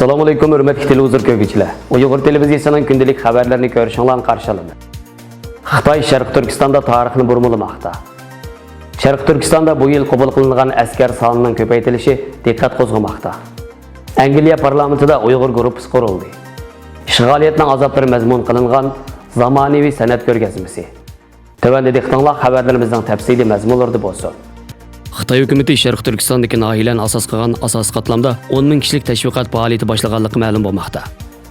Assalamu alaikum hürmetli televizor görgüçüler. Uyghur televiziyasının gündelik haberlerini görüşünle karşılanır. Xitoy Sharq Turkistonda tarixni burmalamoqda. Sharq Turkistonda bu yil qabul qilingan askar sonining ko'paytilishi diqqat qo'zg'amoqda. Angliya parlamentida Uyg'ur guruhi qurildi. Ishg'oliyatning azoblari mazmun qilingan zamonaviy san'at ko'rgazmasi. Tövəndə diqqətinizə xəbərlərimizin təfsili məzmunları bo'lsin. Xitoy hukumatı Sharq Turkistondagi nohiyalarni asos qilgan asosiy qatlamda 10 ming kishilik tashviqot faoliyati boshlaganligi ma'lum bo'lmoqda.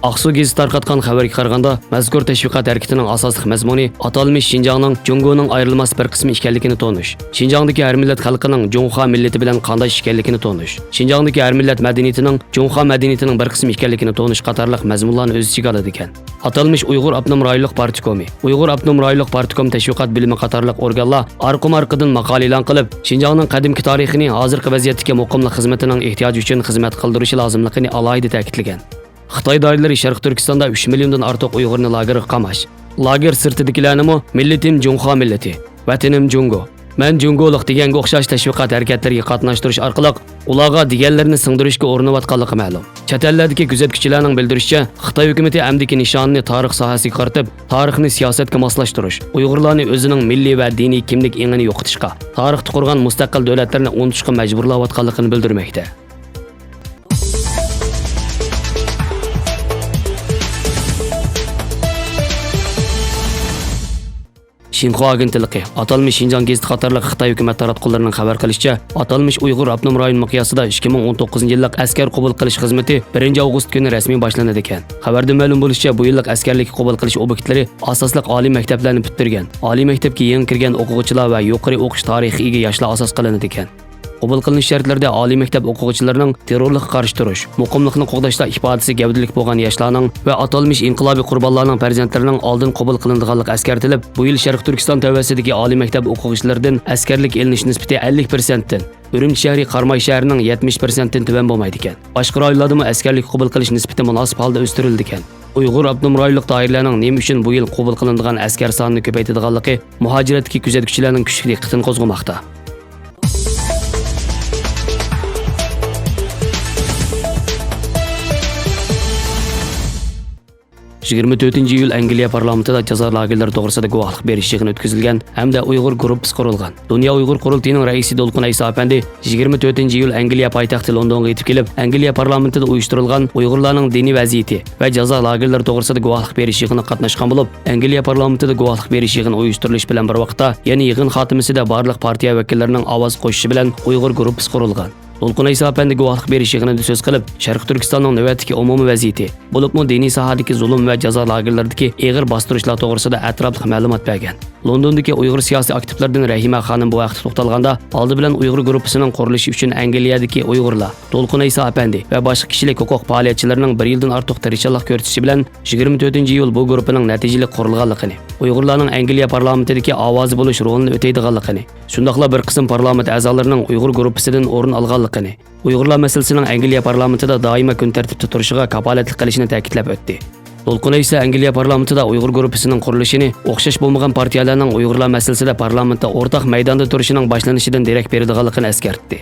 Aqsu gazeti tarqatgan xabarga qaraganda, mazkur tashviqot harakatining asosiy mazmuni atalmish Xinjiangning Jungoning ayrilmas bir qismi ekanligini tonish, Xinjiangdagi har millat xalqining Junxo millati bilan qandosh ekanligini tonish, Xinjiangdagi har millat madaniyatining Junxo madaniyatining bir qismi ekanligini tonish qatorliq mazmunlarni o'z ichiga oladi ekan. Atalmish Uyg'ur Abnum Rayonlik partikomi, Uyg'ur Abnum Rayonlik partikom tashviqot bilimi qatorliq organlar arqum-arqidan maqola e'lon qilib, Xinjiangning qadimki tarixini hozirgi vaziyatdagi muqimlik xizmatining ehtiyoji uchun xizmat qildirishi lozimligini alohida ta'kidlagan. Xitoy doiralari Sharq Turkistonda 3 milliondan ortiq Uyg'urni lagerga qamash. Lager sirtidagilarni millatim Junxo millati, vatanim Jungo, men Jungolik deganga o'xshash tashviqot harakatlariga qatnashtirish orqali ularga deganlarini singdirishga urinayotganligi ma'lum. Chet ellardagi kuzatuvchilarning bildirishicha, Xitoy hukumatı amdiki nishonni tarix sohasiga qaratib, tarixni siyosatga moslashtirish, Uyg'urlarni o'zining milliy va diniy kimlik engini yo'qotishga, tarixda qurgan mustaqil davlatlarni unutishga majburlayotganligini bildirmoqda. Xinhua agentligi atalmish Xinjiang gazeti qatorliq Xitoy hukumat taratqullarining xabar qilishicha, atalmish Uyg'ur Abnum rayon miqyosida 2019-yillik askar qabul qilish xizmati 1-avgust kuni rasmiy boshlanadi ekan. Xabarda ma'lum bo'lishicha, bu yillik askarlik qabul qilish obyektlari asosliq oliy maktablarni bitirgan, oliy maktabga yangi kirgan o'quvchilar va yuqori o'qish tarixiga ega yoshlar asos qilinadi ekan. Qabul qilinish shartlarida oliy maktab o'quvchilarining terrorlikqa qarshi turish, muqimlikni qo'g'dashda ifodasi gavdalik bo'lgan yoshlarning va atalmish inqilobiy qurbonlarning farzandlarining oldin qabul qilinadiganligi eskartilib, bu yil Sharq Turkiston tavasidagi oliy maktab o'quvchilaridan askarlik elinish nisbati 50% dan, Urumchi shahri Qarmay shahrining 70% dan tuvan bo'lmaydi ekan. Boshqa rayonlarda askarlik qabul qilish nisbati munosib holda o'stirildi ekan. Uyg'ur Abnum rayonlik doiralarining nima uchun bu yil qabul qilinadigan askar sonini ko'paytirganligi muhojiratdagi kuzatuvchilarning kuchli diqqatini qo'zg'amoqda. 24-iyul Angliya parlamentida jazo lagerlari to'g'risida guvohlik berish yig'ini o'tkazilgan hamda Uyg'ur guruhi qurilgan. Dunyo Uyg'ur qurultiyining raisi Dolqun Ayso apandi 24-iyul Angliya poytaxti Londonga yetib kelib, Angliya parlamentida uyushtirilgan Uyg'urlarning diniy vaziyati va jazo lagerlari to'g'risida guvohlik berish yig'ini qatnashgan bo'lib, Angliya parlamentida guvohlik berish yig'ini uyushtirilishi bilan bir vaqtda, ya'ni yig'in xotimasida barliq partiya vakillarining ovoz qo'shishi bilan Uyg'ur guruhi qurilgan. Dolqun Ayso apandi guvohlik berish yig'inida so'z qilib, Sharq Turkistonning navbatdagi umumiy vaziyati, bo'libmi diniy sohadagi zulm va jazo lagerlaridagi eg'ir bostirishlar to'g'risida atrofli ma'lumot bergan. Londondagi Uyg'ur siyosiy aktivlaridan Rahima xonim bu vaqtda to'xtalganda, oldi bilan Uyg'ur guruhining qurilishi uchun Angliyadagi Uyg'urlar, Dolqun Ayso apandi va boshqa kishilik huquq faoliyatchilarining 1 yildan ortiq tirishchilik ko'rsatishi bilan 24-iyul bu guruhining natijali qurilganligini, Uyg'urlarning Angliya parlamentidagi ovozi bo'lish rolini o'taydiganligini, shundaqla bir qism parlament a'zolarining Uyg'ur guruhidan o'rin olganligini, Uyg'urlar masalasining Angliya parlamentida doimo kun tartibda turishiga kafolatlik qilishini ta'kidlab o'tdi. Dolqun Ayso Angliya parlamentida Uyg'ur guruhining qurilishini o'xshash bo'lmagan partiyalarning Uyg'urlar masalasida parlamentda o'rtaq maydonda turishining boshlanishidan derak beradiganligini eskartdi.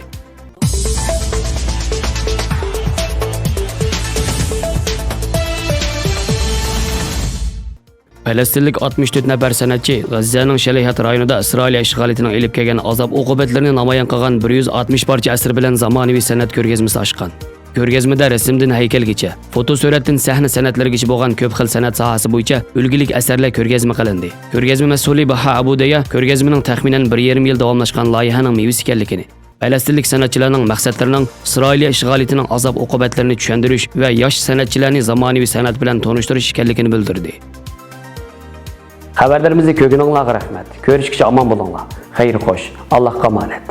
Falastinlik 64 nafar san'atchi G'azzaning Shalihat rayonida Isroil ishg'oliyatining elib kelgan azob uqubatlarini namoyon qilgan 160 parcha asr bilan zamonaviy san'at ko'rgazmasi ochgan. Ko'rgazmada rasmdan haykalgacha, fotosuratdan sahna san'atlarigacha bo'lgan ko'p xil san'at sohasi bo'yicha ulgulik asarlar ko'rgazma qilindi. Ko'rgazma mas'uli Baha Abudaya ko'rgazmaning taxminan 1,5 yil davomlashgan loyihaning mevasi ekanligini, falastinlik san'atchilarning maqsadlarining Isroil ishg'oliyatining azob uqubatlarini tushuntirish va yosh san'atchilarni zamonaviy san'at bilan tanishtirish ekanligini bildirdi. Xabarlarimizni ko'rganingizga rahmat. Ko'rishguncha omon bo'linglar. Xayr xo'sh. Allohga omonat.